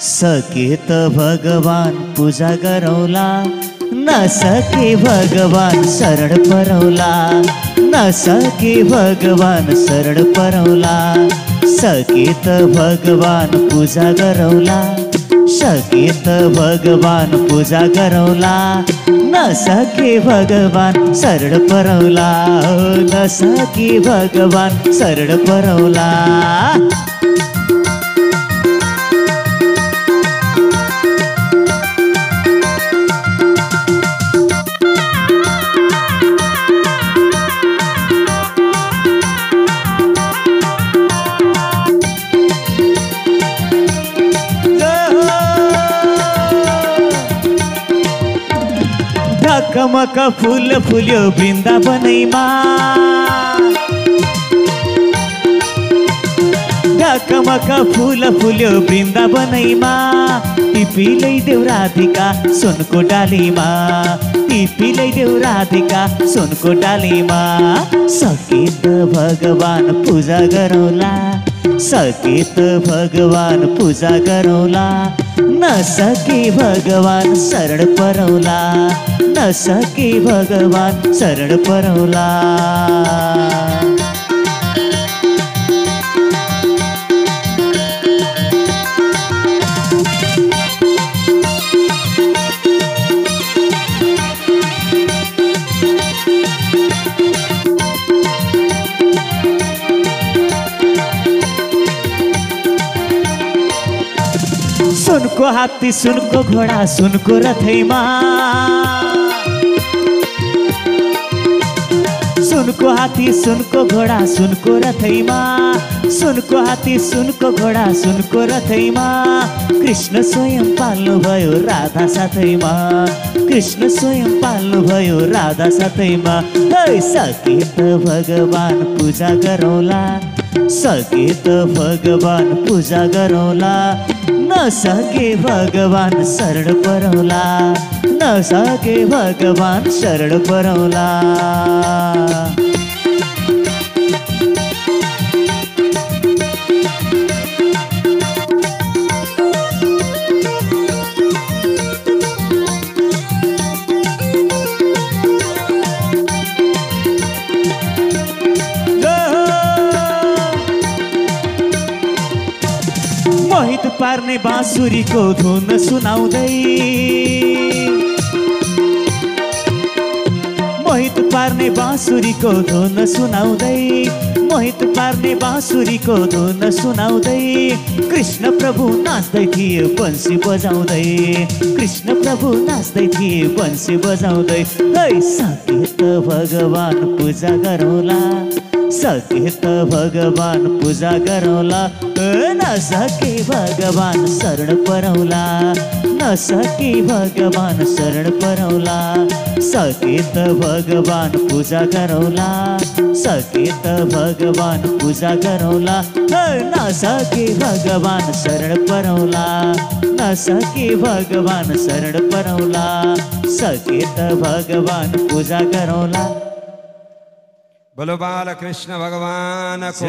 सकेत भगवान पूजा करवला, न सके भगवान शरण परवला, न सके भगवान शरण परवला। सकेत भगवान पूजा करवला, सकेत भगवान पूजा करवला, न सके भगवान शरण परवला, न सके भगवान शरण परवला। ढकमक फूल फुल्यो वृन्दावनैमा, ढकमक फूल फुल्यो वृन्दावनैमा। टिपी लैदेऊ राधिका सुनको डालीमा, टिपी लैदेऊ राधिका सुनको डालीमा। सकेत भगवान पूजा गरौला, सकेत भगवान पूजा गरौला, न सके भगवान शरण परवला, न सके भगवान शरण परवला। सुनको हात्ती सुनको घोडा सुनको रथैमा, सुनको हात्ती सुनको घोडा सुनको रथैमा, सुनको हात्ती सुनको घोडा सुनको रथैमा। कृष्ण स्वयं पाल्नु भयो राधा साथैमा, कृष्ण स्वयं पाल्नु भयो राधा साथैमा। सकेत भगवान पूजा गरौला, सकेत भगवान पूजा गरौला, न सके भगवान शरण परवला, न सके भगवान शरण परवला। मोहित पार्ने बाँसुरीको धुन सुनाउँदै, मोहित पार्ने बाँसुरीको धुन सुनाउँदै, मोहित पार्ने बाँसुरीको धुन सुनाउँदै। कृष्ण प्रभु नाच्दै थिए बन्सी बजाउँदै, कृष्ण प्रभु नाच्दै थिए बन्सी बजाउँदै। सकेत भगवान पूजा गरौला, सकेत भगवान पूजा गरौला, न सके भगवान शरण परवला, न सके भगवान शरण परवला। सकेत भगवान पूजा गरौला, सकेत भगवान पूजा गरौला, न सके भगवान शरण परवला, न सके भगवान शरण परवला। सकेत भगवान पूजा गरौला। बोलो बाल कृष्ण भगवान को।